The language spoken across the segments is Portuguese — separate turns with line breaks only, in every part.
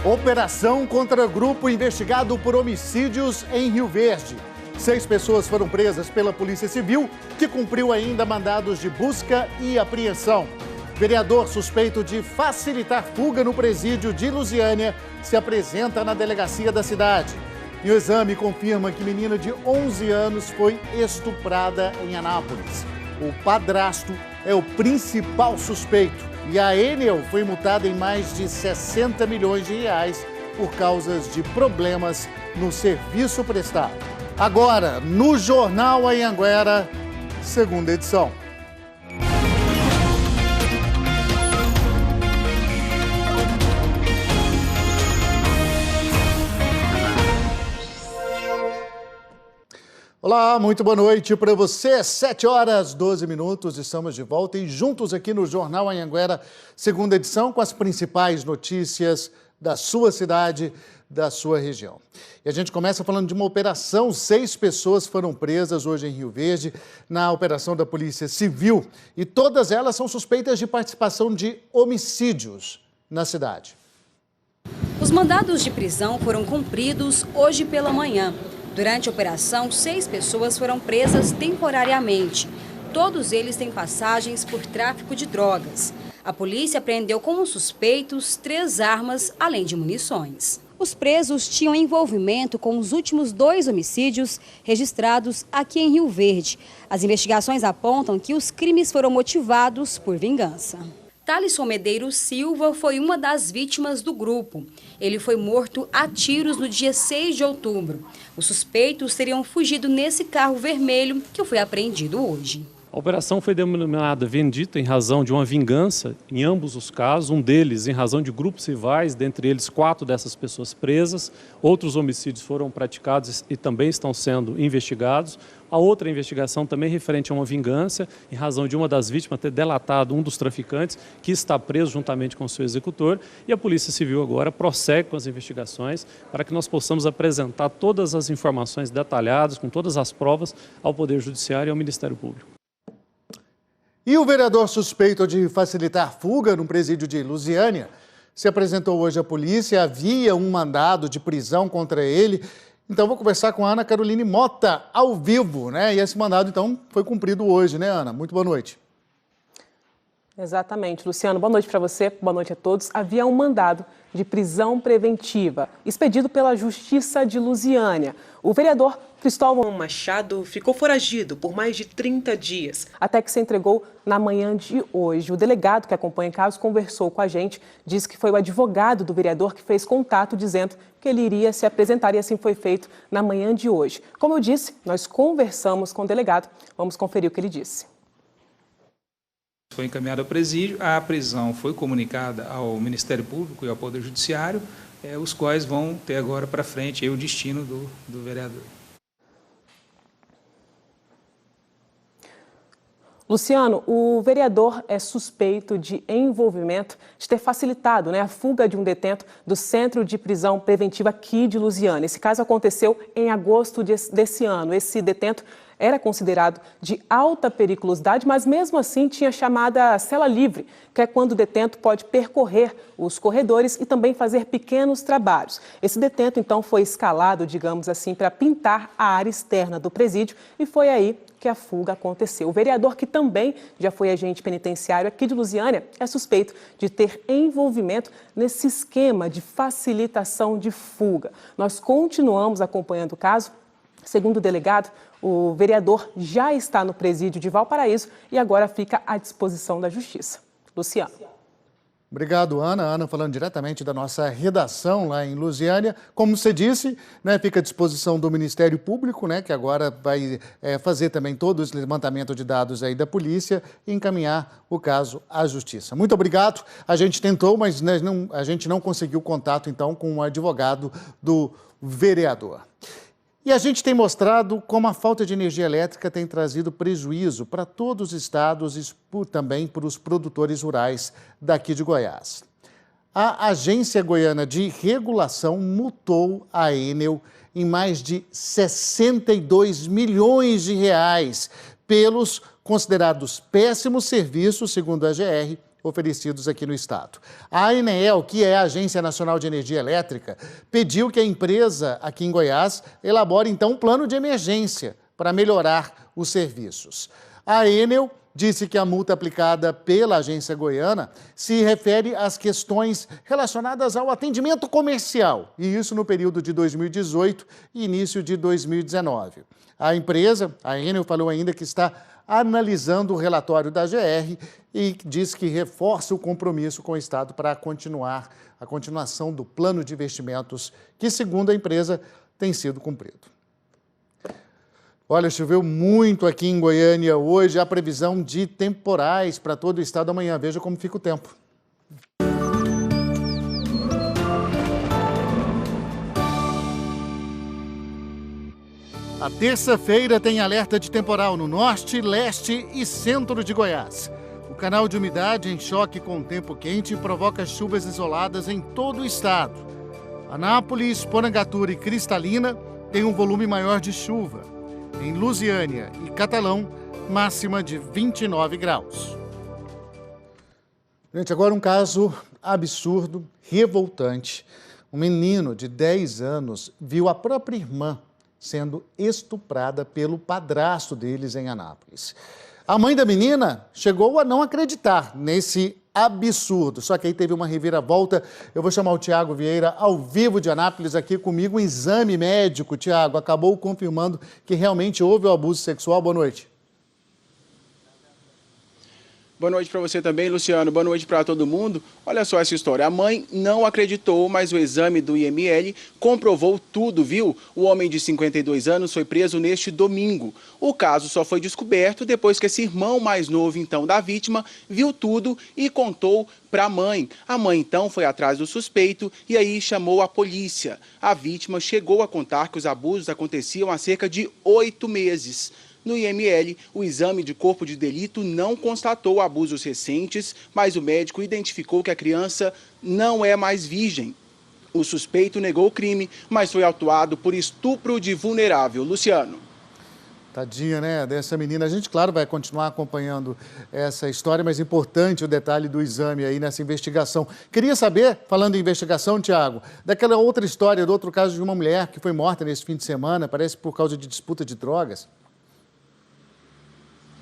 Operação contra grupo investigado por homicídios em Rio Verde. 6 pessoas foram presas pela Polícia Civil, que cumpriu ainda mandados de busca e apreensão. Vereador suspeito de facilitar fuga no presídio de Lusiânia se apresenta na delegacia da cidade. E o exame confirma que menina de 11 anos foi estuprada em Anápolis. O padrasto é o principal suspeito. E a Enel foi multada em mais de 60 milhões de reais por causa de problemas no serviço prestado. Agora, no Jornal Anhanguera, segunda edição. Olá, muito boa noite para você. 7h12, estamos de volta e juntos aqui no Jornal Anhanguera, segunda edição, com as principais notícias da sua cidade, da sua região. E a gente começa falando de uma operação. 6 pessoas foram presas hoje em Rio Verde, na operação da Polícia Civil, e todas elas são suspeitas de participação de homicídios na cidade.
Os mandados de prisão foram cumpridos hoje pela manhã. Durante a operação, 6 pessoas foram presas temporariamente. Todos eles têm passagens por tráfico de drogas. A polícia apreendeu como suspeitos 3 armas, além de munições. Os presos tinham envolvimento com os últimos 2 homicídios registrados aqui em Rio Verde. As investigações apontam que os crimes foram motivados por vingança. Thalisson Medeiros Silva foi uma das vítimas do grupo. Ele foi morto a tiros no dia 6 de outubro. Os suspeitos teriam fugido nesse carro vermelho que foi apreendido hoje.
A operação foi denominada Vendita em razão de uma vingança, em ambos os casos, um deles em razão de grupos rivais, dentre eles 4 dessas pessoas presas. Outros homicídios foram praticados e também estão sendo investigados. A outra investigação também referente a uma vingança, em razão de uma das vítimas ter delatado um dos traficantes, que está preso juntamente com seu executor. E a Polícia Civil agora prossegue com as investigações para que nós possamos apresentar todas as informações detalhadas, com todas as provas, ao Poder Judiciário e ao Ministério Público.
E o vereador suspeito de facilitar fuga no presídio de Lusiânia se apresentou hoje à polícia. Havia um mandado de prisão contra ele. Então, vou conversar com a Ana Caroline Mota, ao vivo, né? E esse mandado, então, foi cumprido hoje, né, Ana? Muito boa noite.
Exatamente. Luciano, boa noite para você, boa noite a todos. Havia um mandado de prisão preventiva, expedido pela Justiça de Lusiânia. O vereador Cristóvão Machado ficou foragido por mais de 30 dias, até que se entregou na manhã de hoje. O delegado que acompanha o caso conversou com a gente, disse que foi o advogado do vereador que fez contato dizendo que ele iria se apresentar, e assim foi feito na manhã de hoje. Como eu disse, nós conversamos com o delegado. Vamos conferir o que ele disse.
Foi encaminhado ao presídio, a prisão foi comunicada ao Ministério Público e ao Poder Judiciário, os quais vão ter agora para frente o destino do vereador.
Luciano, o vereador é suspeito de envolvimento, de ter facilitado a fuga de um detento do Centro de Prisão Preventiva aqui de Lusiânia. Esse caso aconteceu em agosto desse ano. Esse detento era considerado de alta periculosidade, mas mesmo assim tinha chamada cela livre, que é quando o detento pode percorrer os corredores e também fazer pequenos trabalhos. Esse detento, então, foi escalado, digamos assim, para pintar a área externa do presídio, e foi aí que a fuga aconteceu. O vereador, que também já foi agente penitenciário aqui de Lusiânia, é suspeito de ter envolvimento nesse esquema de facilitação de fuga. Nós continuamos acompanhando o caso. Segundo o delegado, o vereador já está no presídio de Valparaíso e agora fica à disposição da Justiça. Luciano.
Obrigado, Ana. Ana falando diretamente da nossa redação lá em Lusiânia. Como você disse, fica à disposição do Ministério Público, que agora vai fazer também todo esse levantamento de dados aí da polícia e encaminhar o caso à Justiça. Muito obrigado. A gente tentou, mas a gente não conseguiu contato, então, com o advogado do vereador. E a gente tem mostrado como a falta de energia elétrica tem trazido prejuízo para todos os estados e também para os produtores rurais daqui de Goiás. A Agência Goiana de Regulação multou a Enel em mais de 62 milhões de reais pelos considerados péssimos serviços, segundo a GR, oferecidos aqui no estado. A ANEEL, que é a Agência Nacional de Energia Elétrica, pediu que a empresa aqui em Goiás elabore então um plano de emergência para melhorar os serviços. A Enel disse que a multa aplicada pela agência goiana se refere às questões relacionadas ao atendimento comercial, e isso no período de 2018 e início de 2019. A empresa, a Enel, falou ainda que está analisando o relatório da GR e diz que reforça o compromisso com o Estado para a continuação do plano de investimentos que, segundo a empresa, tem sido cumprido. Olha, choveu muito aqui em Goiânia hoje, a previsão de temporais para todo o estado amanhã. Veja como fica o tempo. A terça-feira tem alerta de temporal no norte, leste e centro de Goiás. O canal de umidade em choque com o tempo quente provoca chuvas isoladas em todo o estado. Anápolis, Porangatuba e Cristalina têm um volume maior de chuva. Em Lusiânia e Catalão, máxima de 29 graus. Gente, agora um caso absurdo, revoltante. Um menino de 10 anos viu a própria irmã sendo estuprada pelo padrasto deles em Anápolis. A mãe da menina chegou a não acreditar nesse absurdo, só que aí teve uma reviravolta. Eu vou chamar o Tiago Vieira, ao vivo de Anápolis, aqui comigo. Um exame médico, Tiago, acabou confirmando que realmente houve o abuso sexual. Boa noite.
Boa noite para você também, Luciano. Boa noite para todo mundo. Olha só essa história. A mãe não acreditou, mas o exame do IML comprovou tudo, viu? O homem de 52 anos foi preso neste domingo. O caso só foi descoberto depois que esse irmão mais novo, então, da vítima, viu tudo e contou para a mãe. A mãe, então, foi atrás do suspeito e aí chamou a polícia. A vítima chegou a contar que os abusos aconteciam há cerca de 8 meses. No IML, o exame de corpo de delito não constatou abusos recentes, mas o médico identificou que a criança não é mais virgem. O suspeito negou o crime, mas foi autuado por estupro de vulnerável. Luciano.
Tadinha, né, dessa menina. A gente, claro, vai continuar acompanhando essa história, mas importante o detalhe do exame aí nessa investigação. Queria saber, falando em investigação, Tiago, daquela outra história, do outro caso de uma mulher que foi morta nesse fim de semana, parece por causa de disputa de drogas.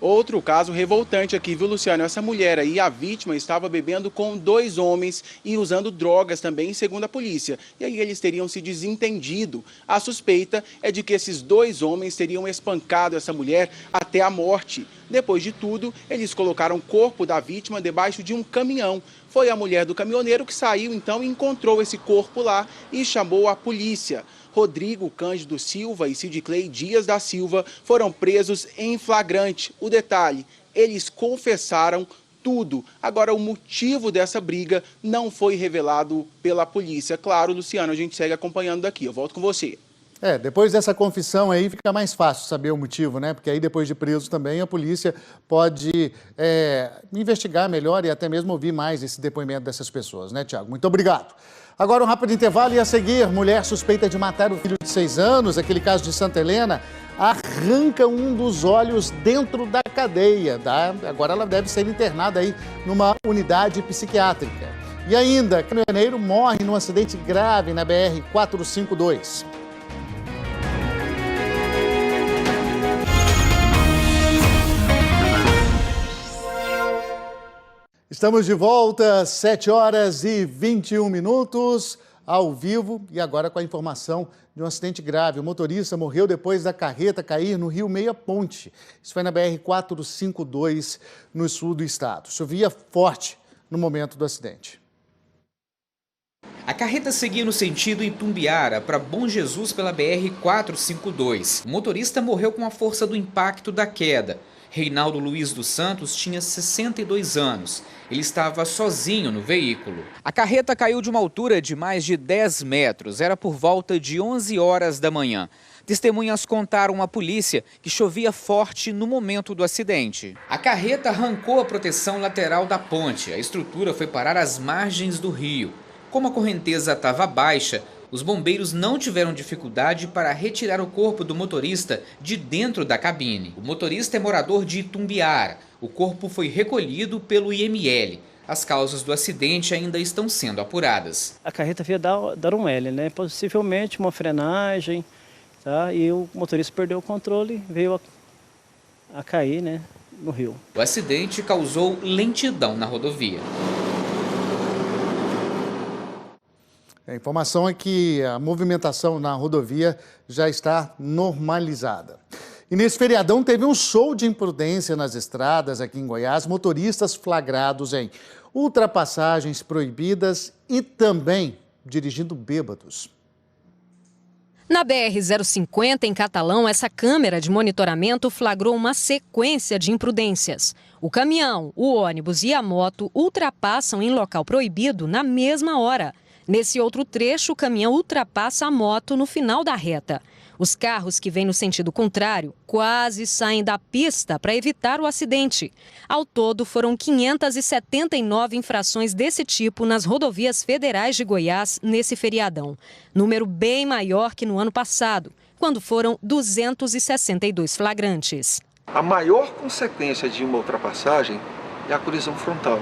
Outro caso revoltante aqui, viu, Luciano? Essa mulher aí, a vítima, estava bebendo com 2 homens e usando drogas também, segundo a polícia. E aí eles teriam se desentendido. A suspeita é de que esses 2 homens teriam espancado essa mulher até a morte. Depois de tudo, eles colocaram o corpo da vítima debaixo de um caminhão. Foi a mulher do caminhoneiro que saiu, então, e encontrou esse corpo lá e chamou a polícia. Rodrigo Cândido Silva e Sidclei Dias da Silva foram presos em flagrante. O detalhe, eles confessaram tudo. Agora, o motivo dessa briga não foi revelado pela polícia. Claro, Luciano, a gente segue acompanhando daqui. Eu volto com você.
Depois dessa confissão aí fica mais fácil saber o motivo, né? Porque aí depois de preso também a polícia pode investigar melhor e até mesmo ouvir mais esse depoimento dessas pessoas, né, Tiago? Muito obrigado. Agora um rápido intervalo e a seguir, mulher suspeita de matar o filho de 6 anos, aquele caso de Santa Helena, arranca um dos olhos dentro da cadeia. Agora ela deve ser internada aí numa unidade psiquiátrica. E ainda, caminhoneiro morre num acidente grave na BR-452. Estamos de volta, 7h21, ao vivo, e agora com a informação de um acidente grave. O motorista morreu depois da carreta cair no Rio Meia Ponte. Isso foi na BR-452, no sul do estado. Chovia forte no momento do acidente.
A carreta seguia no sentido Itumbiara para Bom Jesus pela BR-452. O motorista morreu com a força do impacto da queda. Reinaldo Luiz dos Santos tinha 62 anos. Ele estava sozinho no veículo. A carreta caiu de uma altura de mais de 10 metros. Era por volta de 11 horas da manhã. Testemunhas contaram à polícia que chovia forte no momento do acidente. A carreta arrancou a proteção lateral da ponte. A estrutura foi parar às margens do rio. Como a correnteza estava baixa, os bombeiros não tiveram dificuldade para retirar o corpo do motorista de dentro da cabine. O motorista é morador de Itumbiara. O corpo foi recolhido pelo IML. As causas do acidente ainda estão sendo apuradas.
A carreta veio dar um L, né? Possivelmente uma frenagem, tá? E o motorista perdeu o controle e veio a cair, né, no rio.
O acidente causou lentidão na rodovia.
A informação é que a movimentação na rodovia já está normalizada. E nesse feriadão teve um show de imprudência nas estradas aqui em Goiás, motoristas flagrados em ultrapassagens proibidas e também dirigindo bêbados.
Na BR-050, em Catalão, essa câmera de monitoramento flagrou uma sequência de imprudências. O caminhão, o ônibus e a moto ultrapassam em local proibido na mesma hora. Nesse outro trecho, o caminhão ultrapassa a moto no final da reta. Os carros que vêm no sentido contrário quase saem da pista para evitar o acidente. Ao todo, foram 579 infrações desse tipo nas rodovias federais de Goiás nesse feriadão. Número bem maior que no ano passado, quando foram 262 flagrantes.
A maior consequência de uma ultrapassagem é a colisão frontal.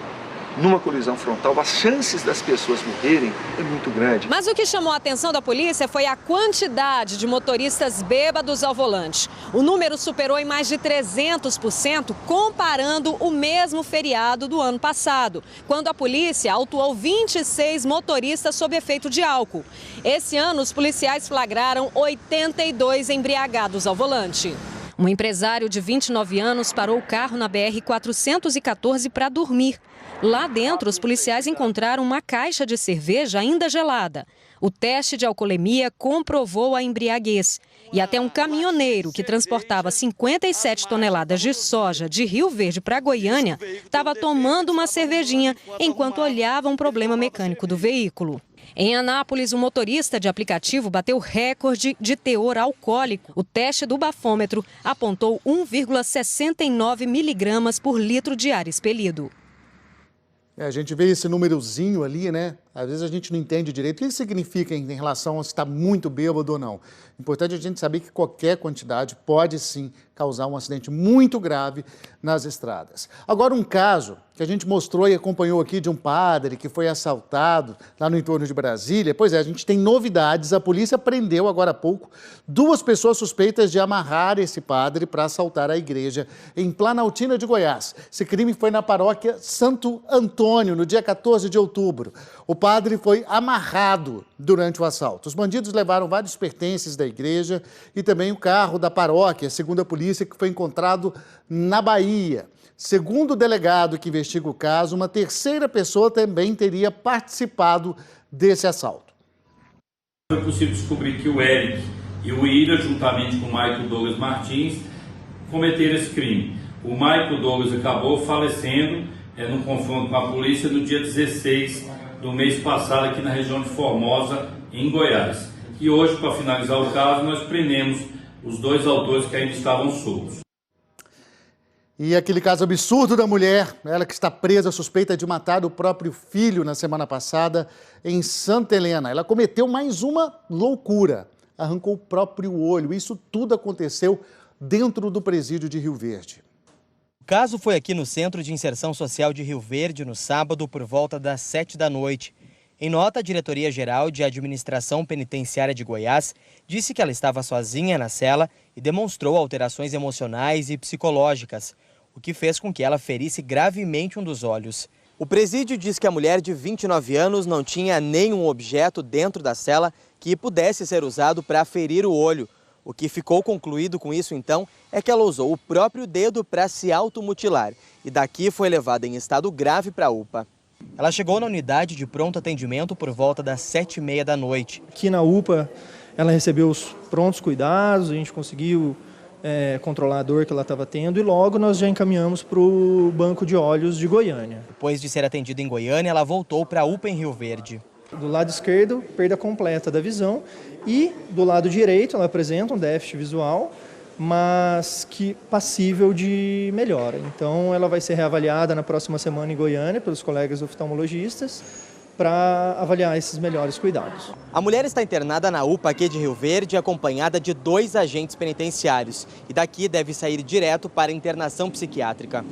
Numa colisão frontal, as chances das pessoas morrerem é muito grande.
Mas o que chamou a atenção da polícia foi a quantidade de motoristas bêbados ao volante. O número superou em mais de 300%, comparando o mesmo feriado do ano passado, quando a polícia autuou 26 motoristas sob efeito de álcool. Esse ano, os policiais flagraram 82 embriagados ao volante. Um empresário de 29 anos parou o carro na BR-414 para dormir. Lá dentro, os policiais encontraram uma caixa de cerveja ainda gelada. O teste de alcoolemia comprovou a embriaguez. E até um caminhoneiro que transportava 57 toneladas de soja de Rio Verde para Goiânia estava tomando uma cervejinha enquanto olhava um problema mecânico do veículo. Em Anápolis, um motorista de aplicativo bateu recorde de teor alcoólico. O teste do bafômetro apontou 1,69 miligramas por litro de ar expelido.
A gente vê esse númerozinho ali, né? Às vezes a gente não entende direito o que isso significa em relação a se está muito bêbado ou não. Importante a gente saber que qualquer quantidade pode sim causar um acidente muito grave nas estradas. Agora, um caso que a gente mostrou e acompanhou aqui de um padre que foi assaltado lá no entorno de Brasília. Pois é, a gente tem novidades. A polícia prendeu agora há pouco 2 pessoas suspeitas de amarrar esse padre para assaltar a igreja em Planaltina de Goiás. Esse crime foi na paróquia Santo Antônio, no dia 14 de outubro. O padre foi amarrado durante o assalto. Os bandidos levaram vários pertences da igreja e também o carro da paróquia, segundo a polícia, que foi encontrado na Bahia. Segundo o delegado que investiga o caso, uma terceira pessoa também teria participado desse assalto.
Foi possível descobrir que o Eric e o Ira, juntamente com o Michael Douglas Martins, cometeram esse crime. O Michael Douglas acabou falecendo no confronto com a polícia no dia 16 do mês passado aqui na região de Formosa, em Goiás. E hoje, para finalizar o caso, nós prendemos os 2 autores que ainda estavam soltos.
E aquele caso absurdo da mulher, ela que está presa suspeita de matar o próprio filho na semana passada em Santa Helena. Ela cometeu mais uma loucura, arrancou o próprio olho. Isso tudo aconteceu dentro do presídio de Rio Verde.
O caso foi aqui no Centro de Inserção Social de Rio Verde no sábado por volta das 7 da noite. Em nota, a Diretoria-Geral de Administração Penitenciária de Goiás disse que ela estava sozinha na cela e demonstrou alterações emocionais e psicológicas, o que fez com que ela ferisse gravemente um dos olhos. O presídio diz que a mulher de 29 anos não tinha nenhum objeto dentro da cela que pudesse ser usado para ferir o olho. O que ficou concluído com isso, então, é que ela usou o próprio dedo para se automutilar e daqui foi levada em estado grave para a UPA. Ela chegou na unidade de pronto atendimento por volta das 7h30 da noite.
Aqui na UPA, ela recebeu os prontos cuidados, a gente conseguiu controlar a dor que ela estava tendo e logo nós já encaminhamos para o Banco de Olhos de Goiânia.
Depois de ser atendida em Goiânia, ela voltou para a UPA em Rio Verde.
Do lado esquerdo, perda completa da visão e do lado direito ela apresenta um déficit visual, mas que passível de melhora. Então ela vai ser reavaliada na próxima semana em Goiânia pelos colegas oftalmologistas para avaliar esses melhores cuidados.
A mulher está internada na UPA aqui de Rio Verde, acompanhada de 2 agentes penitenciários. E daqui deve sair direto para internação psiquiátrica.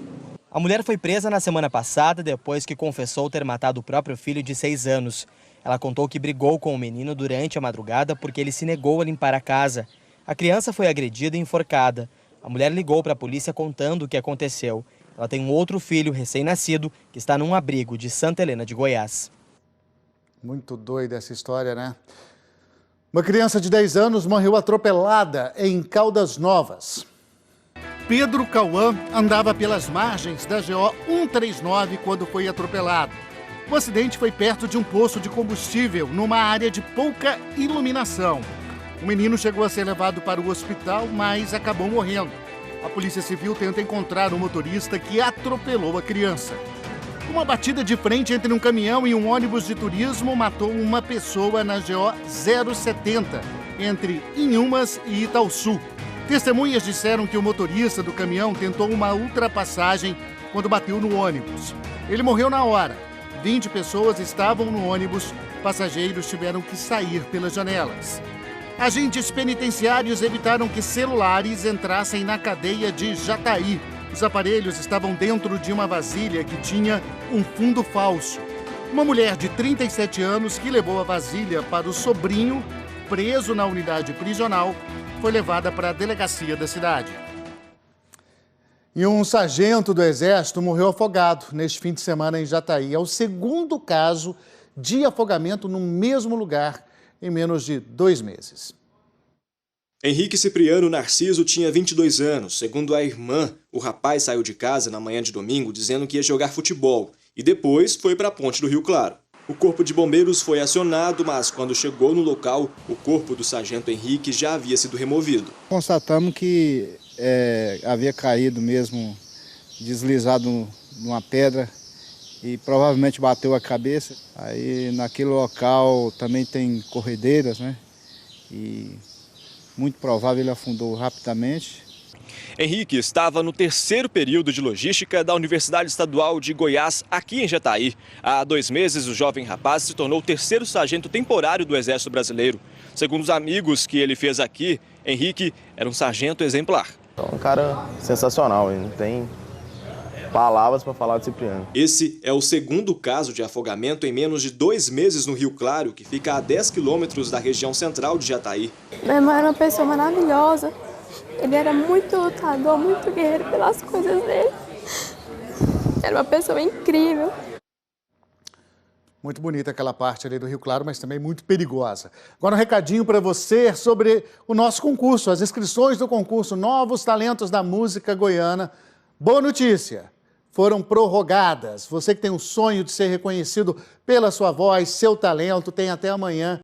A mulher foi presa na semana passada depois que confessou ter matado o próprio filho de 6 anos. Ela contou que brigou com o menino durante a madrugada porque ele se negou a limpar a casa. A criança foi agredida e enforcada. A mulher ligou para a polícia contando o que aconteceu. Ela tem um outro filho recém-nascido que está num abrigo de Santa Helena de Goiás.
Muito doida essa história, né? Uma criança de 10 anos morreu atropelada em Caldas Novas. Pedro Cauã andava pelas margens da GO 139 quando foi atropelado. O acidente foi perto de um poço de combustível, numa área de pouca iluminação. O menino chegou a ser levado para o hospital, mas acabou morrendo. A Polícia Civil tenta encontrar o motorista que atropelou a criança. Uma batida de frente entre um caminhão e um ônibus de turismo matou uma pessoa na GO 070, entre Inhumas e Itaúsu. Testemunhas disseram que o motorista do caminhão tentou uma ultrapassagem quando bateu no ônibus. Ele morreu na hora. 20 pessoas estavam no ônibus. Passageiros tiveram que sair pelas janelas. Agentes penitenciários evitaram que celulares entrassem na cadeia de Jataí. Os aparelhos estavam dentro de uma vasilha que tinha um fundo falso. Uma mulher de 37 anos que levou a vasilha para o sobrinho, preso na unidade prisional, foi levada para a delegacia da cidade. E um sargento do Exército morreu afogado neste fim de semana em Jataí. É o segundo caso de afogamento no mesmo lugar em menos de 2 meses.
Henrique Cipriano Narciso tinha 22 anos. Segundo a irmã, o rapaz saiu de casa na manhã de domingo dizendo que ia jogar futebol e depois foi para a ponte do Rio Claro. O corpo de bombeiros foi acionado, mas quando chegou no local, o corpo do sargento Henrique já havia sido removido.
Constatamos que havia caído mesmo, deslizado numa pedra e provavelmente bateu a cabeça. Aí naquele local também tem corredeiras, né? E muito provável ele afundou rapidamente.
Henrique estava no 3º período de logística da Universidade Estadual de Goiás, aqui em Jataí. Há 2 meses, o jovem rapaz se tornou o 3º sargento temporário do Exército Brasileiro. Segundo os amigos que ele fez aqui, Henrique era um sargento exemplar.
É um cara sensacional, não tem palavras para falar de Cipriano.
Esse é o segundo caso de afogamento em menos de 2 meses no Rio Claro, que fica a 10 quilômetros da região central de Jataí.
Meu irmão era uma pessoa maravilhosa. Ele era muito lutador, muito guerreiro pelas coisas dele. Era uma pessoa incrível.
Muito bonita aquela parte ali do Rio Claro, mas também muito perigosa. Agora um recadinho para você sobre o nosso concurso, as inscrições do concurso Novos Talentos da Música Goiana. Boa notícia! Foram prorrogadas. Você que tem um sonho de ser reconhecido pela sua voz, seu talento, tem até amanhã